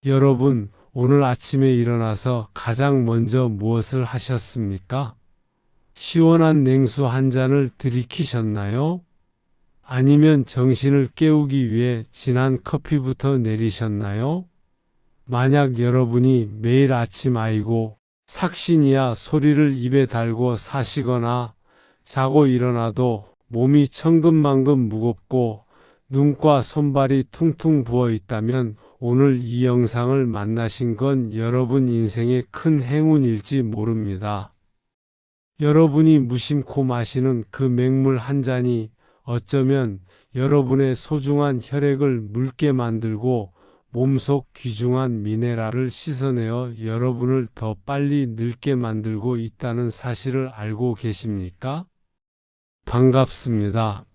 여러분, 오늘 아침에 일어나서 가장 먼저 무엇을 하셨습니까? 시원한 냉수 한 잔을 들이키셨나요? 아니면 정신을 깨우기 위해 진한 커피부터 내리셨나요? 만약 여러분이 매일 아침 아이고 삭신이야 소리를 입에 달고 사시거나 자고 일어나도 몸이 천근만근 무겁고 눈과 손발이 퉁퉁 부어 있다면 오늘 이 영상을 만나신 건 여러분 인생의 큰 행운일지 모릅니다. 여러분이 무심코 마시는 그 맹물 한 잔이 어쩌면 여러분의 소중한 혈액을 묽게 만들고 몸속 귀중한 미네랄을 씻어내어 여러분을 더 빨리 늙게 만들고 있다는 사실을 알고 계십니까? 반갑습니다.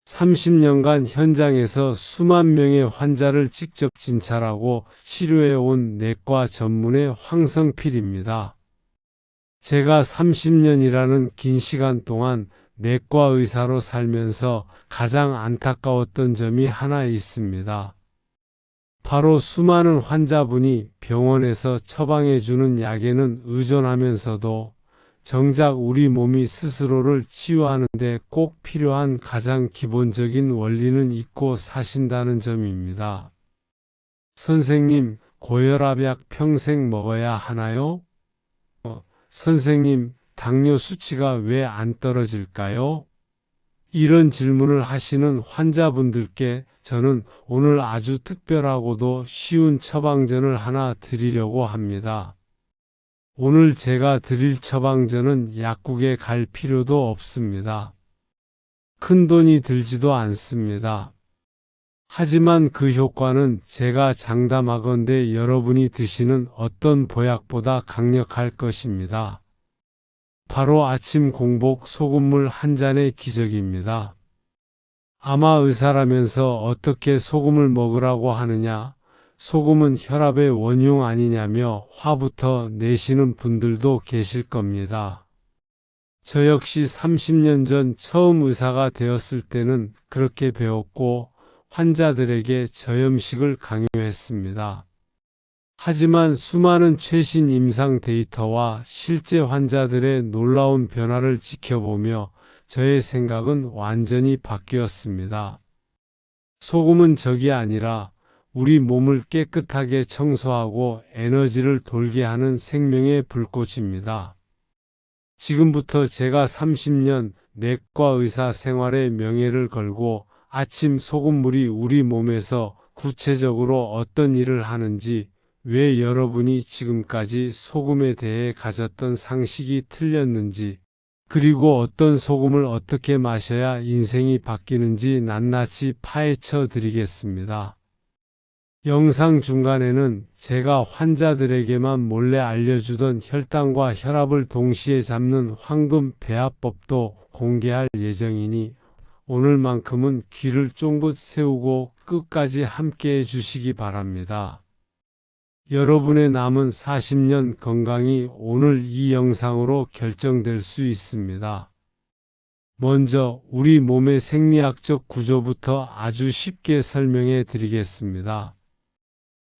30년간 현장에서 수만 명의 환자를 직접 진찰하고 치료해온 내과 전문의 황성필입니다. 제가 30년이라는 긴 시간 동안 내과 의사로 살면서 가장 안타까웠던 점이 하나 있습니다. 바로 수많은 환자분이 병원에서 처방해주는 약에는 의존하면서도 정작 우리 몸이 스스로를 치유하는데 꼭 필요한 가장 기본적인 원리는 잊고 사신다는 점입니다. 선생님, 고혈압약 평생 먹어야 하나요? 선생님, 당뇨 수치가 왜 안 떨어질까요? 이런 질문을 하시는 환자분들께 저는 오늘 아주 특별하고도 쉬운 처방전을 하나 드리려고 합니다. 오늘 제가 드릴 처방전은 약국에 갈 필요도 없습니다. 큰 돈이 들지도 않습니다. 하지만 그 효과는 제가 장담하건대 여러분이 드시는 어떤 보약보다 강력할 것입니다. 바로 아침 공복 소금물 한 잔의 기적입니다. 아마 의사라면서 어떻게 소금을 먹으라고 하느냐, 소금은 혈압의 원흉 아니냐며 화부터 내시는 분들도 계실 겁니다. 저 역시 30년 전 처음 의사가 되었을 때는 그렇게 배웠고 환자들에게 저염식을 강요했습니다. 하지만 수많은 최신 임상 데이터와 실제 환자들의 놀라운 변화를 지켜보며 저의 생각은 완전히 바뀌었습니다. 소금은 적이 아니라 우리 몸을 깨끗하게 청소하고 에너지를 돌게 하는 생명의 불꽃입니다. 지금부터 제가 30년 내과 의사 생활의 명예를 걸고 아침 소금물이 우리 몸에서 구체적으로 어떤 일을 하는지, 왜 여러분이 지금까지 소금에 대해 가졌던 상식이 틀렸는지, 그리고 어떤 소금을 어떻게 마셔야 인생이 바뀌는지 낱낱이 파헤쳐 드리겠습니다. 영상 중간에는 제가 환자들에게만 몰래 알려주던 혈당과 혈압을 동시에 잡는 황금 배합법도 공개할 예정이니 오늘만큼은 귀를 쫑긋 세우고 끝까지 함께 해주시기 바랍니다. 여러분의 남은 40년 건강이 오늘 이 영상으로 결정될 수 있습니다. 먼저 우리 몸의 생리학적 구조부터 아주 쉽게 설명해 드리겠습니다.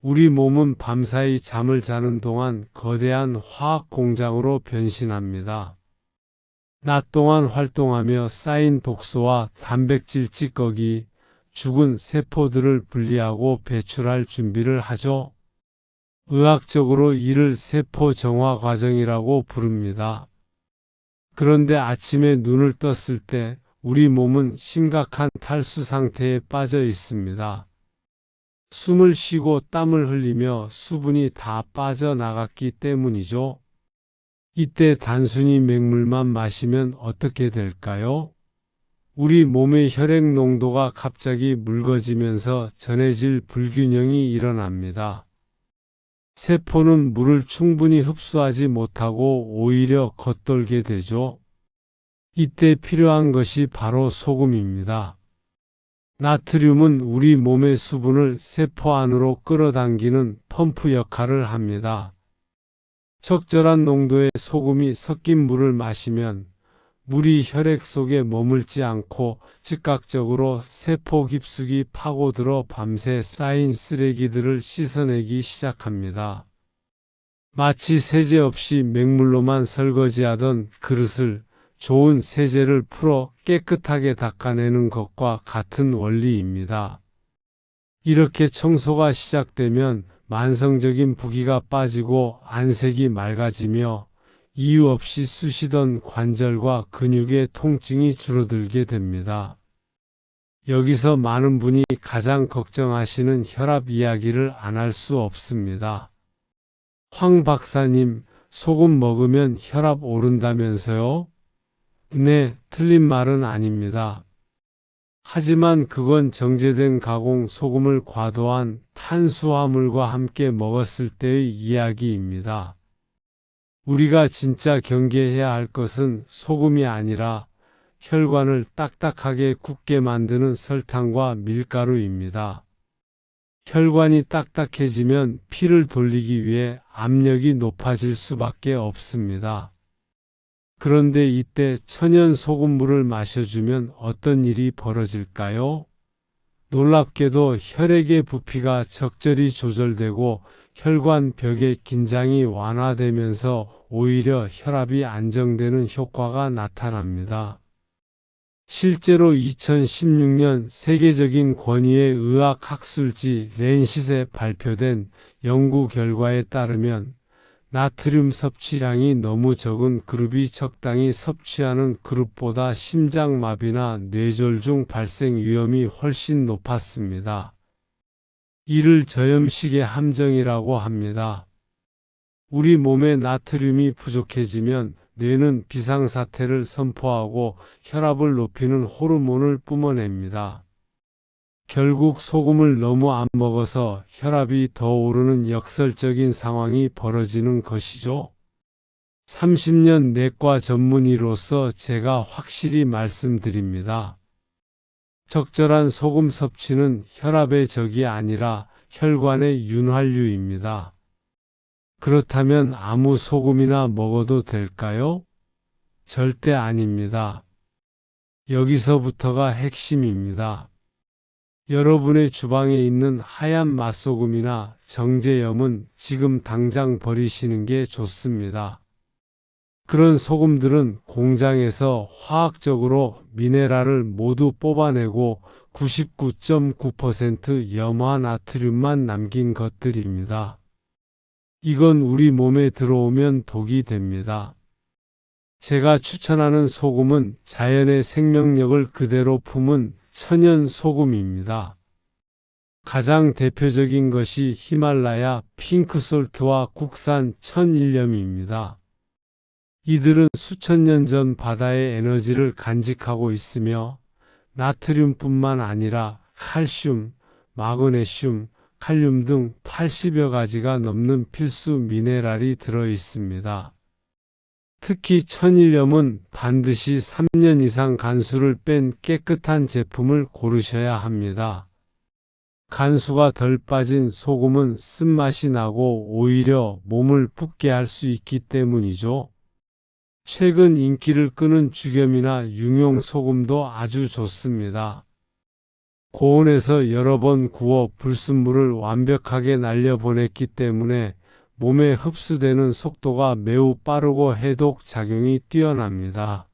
우리 몸은 밤사이 잠을 자는 동안 거대한 화학 공장으로 변신합니다. 낮 동안 활동하며 쌓인 독소와 단백질 찌꺼기, 죽은 세포들을 분리하고 배출할 준비를 하죠. 의학적으로 이를 세포 정화 과정이라고 부릅니다. 그런데 아침에 눈을 떴을 때 우리 몸은 심각한 탈수 상태에 빠져 있습니다. 숨을 쉬고 땀을 흘리며 수분이 다 빠져나갔기 때문이죠. 이때 단순히 맹물만 마시면 어떻게 될까요? 우리 몸의 혈액 농도가 갑자기 묽어지면서 전해질 불균형이 일어납니다. 세포는 물을 충분히 흡수하지 못하고 오히려 겉돌게 되죠. 이때 필요한 것이 바로 소금입니다. 나트륨은 우리 몸의 수분을 세포 안으로 끌어당기는 펌프 역할을 합니다. 적절한 농도의 소금이 섞인 물을 마시면 물이 혈액 속에 머물지 않고 즉각적으로 세포 깊숙이 파고들어 밤새 쌓인 쓰레기들을 씻어내기 시작합니다. 마치 세제 없이 맹물로만 설거지하던 그릇을 좋은 세제를 풀어 깨끗하게 닦아내는 것과 같은 원리입니다. 이렇게 청소가 시작되면 만성적인 부기가 빠지고 안색이 맑아지며 이유 없이 쑤시던 관절과 근육의 통증이 줄어들게 됩니다. 여기서 많은 분이 가장 걱정하시는 혈압 이야기를 안 할 수 없습니다. 황 박사님, 소금 먹으면 혈압 오른다면서요? 네, 틀린 말은 아닙니다. 하지만 그건 정제된 가공 소금을 과도한 탄수화물과 함께 먹었을 때의 이야기입니다. 우리가 진짜 경계해야 할 것은 소금이 아니라 혈관을 딱딱하게 굳게 만드는 설탕과 밀가루입니다. 혈관이 딱딱해지면 피를 돌리기 위해 압력이 높아질 수밖에 없습니다. 그런데 이때 천연 소금물을 마셔주면 어떤 일이 벌어질까요? 놀랍게도 혈액의 부피가 적절히 조절되고 혈관 벽의 긴장이 완화되면서 오히려 혈압이 안정되는 효과가 나타납니다. 실제로 2016년 세계적인 권위의 의학 학술지 랜싯에 발표된 연구 결과에 따르면 나트륨 섭취량이 너무 적은 그룹이 적당히 섭취하는 그룹보다 심장마비나 뇌졸중 발생 위험이 훨씬 높았습니다. 이를 저염식의 함정이라고 합니다. 우리 몸에 나트륨이 부족해지면 뇌는 비상사태를 선포하고 혈압을 높이는 호르몬을 뿜어냅니다. 결국 소금을 너무 안 먹어서 혈압이 더 오르는 역설적인 상황이 벌어지는 것이죠. 30년 내과 전문의로서 제가 확실히 말씀드립니다. 적절한 소금 섭취는 혈압의 적이 아니라 혈관의 윤활유입니다. 그렇다면 아무 소금이나 먹어도 될까요? 절대 아닙니다. 여기서부터가 핵심입니다. 여러분의 주방에 있는 하얀 맛소금이나 정제염은 지금 당장 버리시는 게 좋습니다. 그런 소금들은 공장에서 화학적으로 미네랄을 모두 뽑아내고 99.9% 염화 나트륨만 남긴 것들입니다. 이건 우리 몸에 들어오면 독이 됩니다. 제가 추천하는 소금은 자연의 생명력을 그대로 품은 천연 소금입니다. 가장 대표적인 것이 히말라야 핑크솔트와 국산 천일염입니다. 이들은 수천 년 전 바다의 에너지를 간직하고 있으며 나트륨뿐만 아니라 칼슘, 마그네슘, 칼륨 등 80여 가지가 넘는 필수 미네랄이 들어 있습니다. 특히 천일염은 반드시 3년 이상 간수를 뺀 깨끗한 제품을 고르셔야 합니다. 간수가 덜 빠진 소금은 쓴맛이 나고 오히려 몸을 붓게 할 수 있기 때문이죠. 최근 인기를 끄는 죽염이나 융용 소금도 아주 좋습니다. 고온에서 여러 번 구워 불순물을 완벽하게 날려보냈기 때문에 몸에 흡수되는 속도가 매우 빠르고 해독 작용이 뛰어납니다.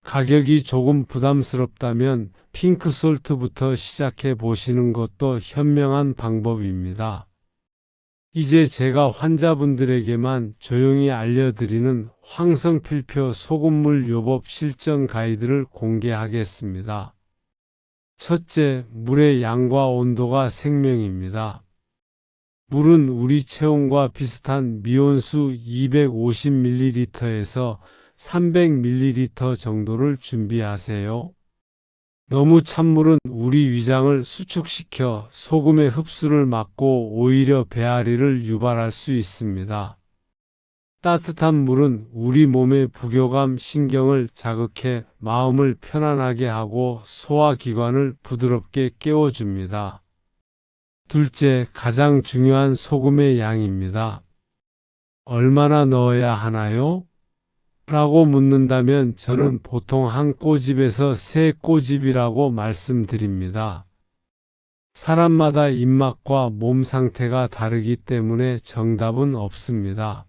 가격이 조금 부담스럽다면 핑크솔트부터 시작해 보시는 것도 현명한 방법입니다. 이제 제가 환자분들에게만 조용히 알려드리는 황성필표 소금물 요법 실전 가이드를 공개하겠습니다. 첫째, 물의 양과 온도가 생명입니다. 물은 우리 체온과 비슷한 미온수 250ml에서 300ml 정도를 준비하세요. 너무 찬 물은 우리 위장을 수축시켜 소금의 흡수를 막고 오히려 배앓이를 유발할 수 있습니다. 따뜻한 물은 우리 몸의 부교감 신경을 자극해 마음을 편안하게 하고 소화기관을 부드럽게 깨워줍니다. 둘째, 가장 중요한 소금의 양입니다. 얼마나 넣어야 하나요? 라고 묻는다면 저는 보통 한 꼬집에서 세 꼬집이라고 말씀드립니다. 사람마다 입맛과 몸 상태가 다르기 때문에 정답은 없습니다.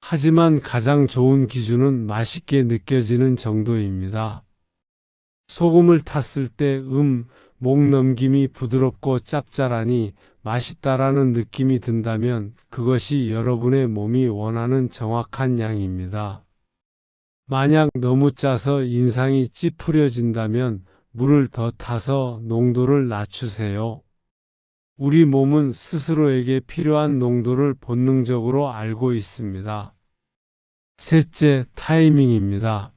하지만 가장 좋은 기준은 맛있게 느껴지는 정도입니다. 소금을 탔을 때 목 넘김이 부드럽고 짭짤하니 맛있다라는 느낌이 든다면 그것이 여러분의 몸이 원하는 정확한 양입니다. 만약 너무 짜서 인상이 찌푸려진다면 물을 더 타서 농도를 낮추세요. 우리 몸은 스스로에게 필요한 농도를 본능적으로 알고 있습니다. 셋째, 타이밍입니다.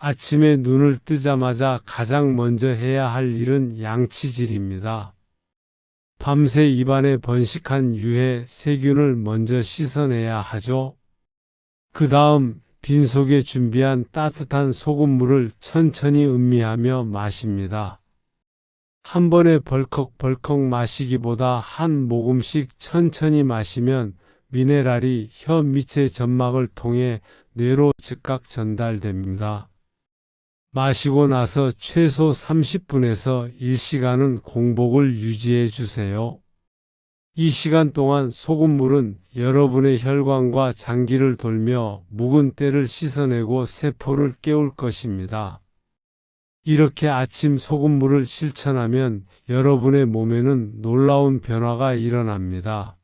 아침에 눈을 뜨자마자 가장 먼저 해야 할 일은 양치질입니다. 밤새 입안에 번식한 유해, 세균을 먼저 씻어내야 하죠. 그 다음 빈속에 준비한 따뜻한 소금물을 천천히 음미하며 마십니다. 한 번에 벌컥벌컥 마시기보다 한 모금씩 천천히 마시면 미네랄이 혀 밑의 점막을 통해 뇌로 즉각 전달됩니다. 마시고 나서 최소 30분에서 1시간은 공복을 유지해 주세요. 이 시간 동안 소금물은 여러분의 혈관과 장기를 돌며 묵은 때를 씻어내고 세포를 깨울 것입니다. 이렇게 아침 소금물을 실천하면 여러분의 몸에는 놀라운 변화가 일어납니다.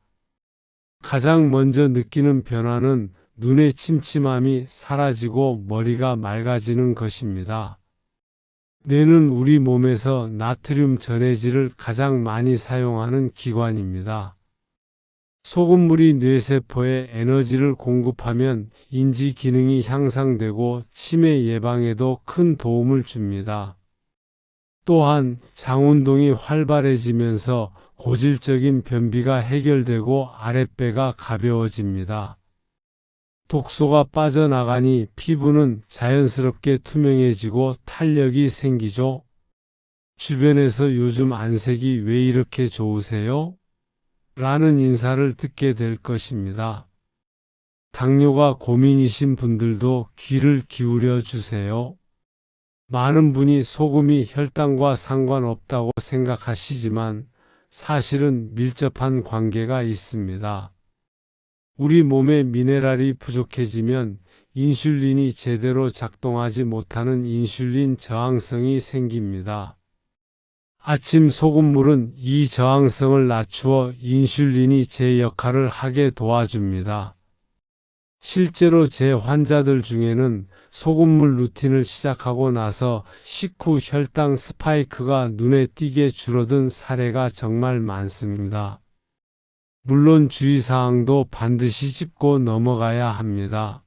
가장 먼저 느끼는 변화는 눈의 침침함이 사라지고 머리가 맑아지는 것입니다. 뇌는 우리 몸에서 나트륨 전해질을 가장 많이 사용하는 기관입니다. 소금물이 뇌세포에 에너지를 공급하면 인지 기능이 향상되고 치매 예방에도 큰 도움을 줍니다. 또한 장운동이 활발해지면서 고질적인 변비가 해결되고 아랫배가 가벼워집니다. 독소가 빠져나가니 피부는 자연스럽게 투명해지고 탄력이 생기죠. 주변에서 요즘 안색이 왜 이렇게 좋으세요? 라는 인사를 듣게 될 것입니다. 당뇨가 고민이신 분들도 귀를 기울여 주세요. 많은 분이 소금이 혈당과 상관없다고 생각하시지만 사실은 밀접한 관계가 있습니다. 우리 몸에 미네랄이 부족해지면 인슐린이 제대로 작동하지 못하는 인슐린 저항성이 생깁니다. 아침 소금물은 이 저항성을 낮추어 인슐린이 제 역할을 하게 도와줍니다. 실제로 제 환자들 중에는 소금물 루틴을 시작하고 나서 식후 혈당 스파이크가 눈에 띄게 줄어든 사례가 정말 많습니다. 물론 주의사항도 반드시 짚고 넘어가야 합니다.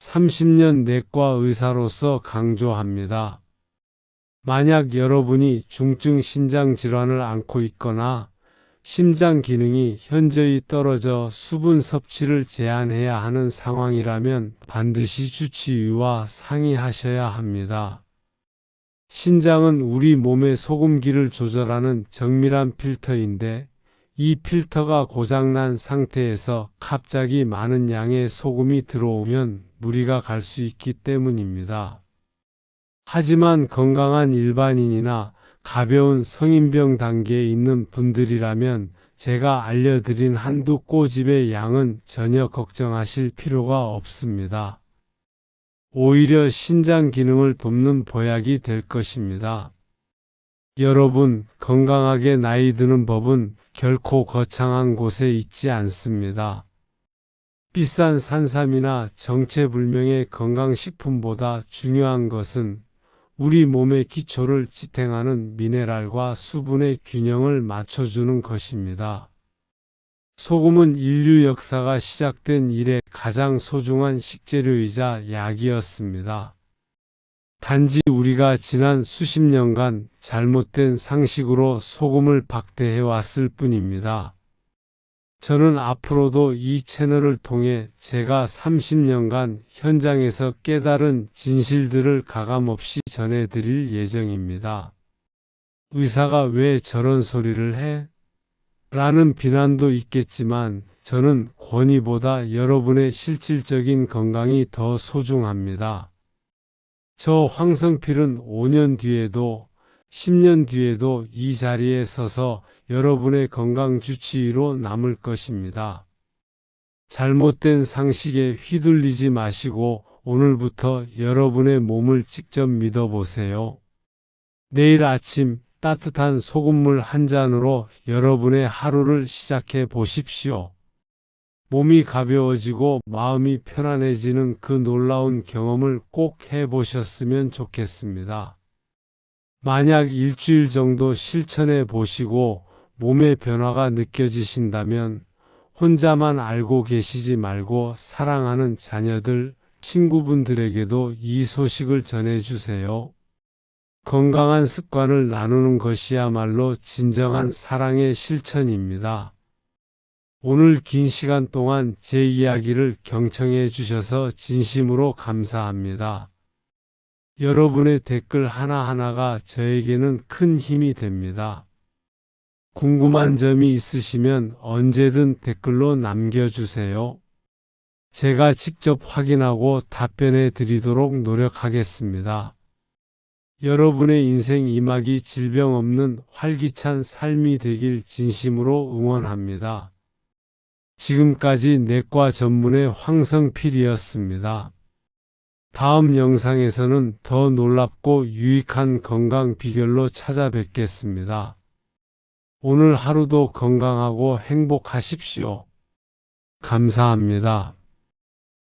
30년 내과 의사로서 강조합니다. 만약 여러분이 중증 신장 질환을 앓고 있거나 심장 기능이 현저히 떨어져 수분 섭취를 제한해야 하는 상황이라면 반드시 주치의와 상의하셔야 합니다. 신장은 우리 몸의 소금기를 조절하는 정밀한 필터인데 이 필터가 고장난 상태에서 갑자기 많은 양의 소금이 들어오면 무리가 갈 수 있기 때문입니다. 하지만 건강한 일반인이나 가벼운 성인병 단계에 있는 분들이라면 제가 알려드린 한두 꼬집의 양은 전혀 걱정하실 필요가 없습니다. 오히려 신장 기능을 돕는 보약이 될 것입니다. 여러분, 건강하게 나이 드는 법은 결코 거창한 곳에 있지 않습니다. 비싼 산삼이나 정체불명의 건강식품보다 중요한 것은 우리 몸의 기초를 지탱하는 미네랄과 수분의 균형을 맞춰주는 것입니다. 소금은 인류 역사가 시작된 이래 가장 소중한 식재료이자 약이었습니다. 단지 우리가 지난 수십 년간 잘못된 상식으로 소금을 박대해왔을 뿐입니다. 저는 앞으로도 이 채널을 통해 제가 30년간 현장에서 깨달은 진실들을 가감없이 전해드릴 예정입니다. 의사가 왜 저런 소리를 해? 라는 비난도 있겠지만 저는 권위보다 여러분의 실질적인 건강이 더 소중합니다. 저 황성필은 5년 뒤에도 10년 뒤에도 이 자리에 서서 여러분의 건강 주치의로 남을 것입니다. 잘못된 상식에 휘둘리지 마시고 오늘부터 여러분의 몸을 직접 믿어보세요. 내일 아침 따뜻한 소금물 한 잔으로 여러분의 하루를 시작해 보십시오. 몸이 가벼워지고 마음이 편안해지는 그 놀라운 경험을 꼭 해보셨으면 좋겠습니다. 만약 일주일 정도 실천해 보시고 몸의 변화가 느껴지신다면 혼자만 알고 계시지 말고 사랑하는 자녀들, 친구분들에게도 이 소식을 전해주세요. 건강한 습관을 나누는 것이야말로 진정한 사랑의 실천입니다. 오늘 긴 시간 동안 제 이야기를 경청해 주셔서 진심으로 감사합니다. 여러분의 댓글 하나하나가 저에게는 큰 힘이 됩니다. 궁금한 점이 있으시면 언제든 댓글로 남겨주세요. 제가 직접 확인하고 답변해 드리도록 노력하겠습니다. 여러분의 인생 이막이 질병 없는 활기찬 삶이 되길 진심으로 응원합니다. 지금까지 내과 전문의 황성필이었습니다. 다음 영상에서는 더 놀랍고 유익한 건강 비결로 찾아뵙겠습니다. 오늘 하루도 건강하고 행복하십시오. 감사합니다.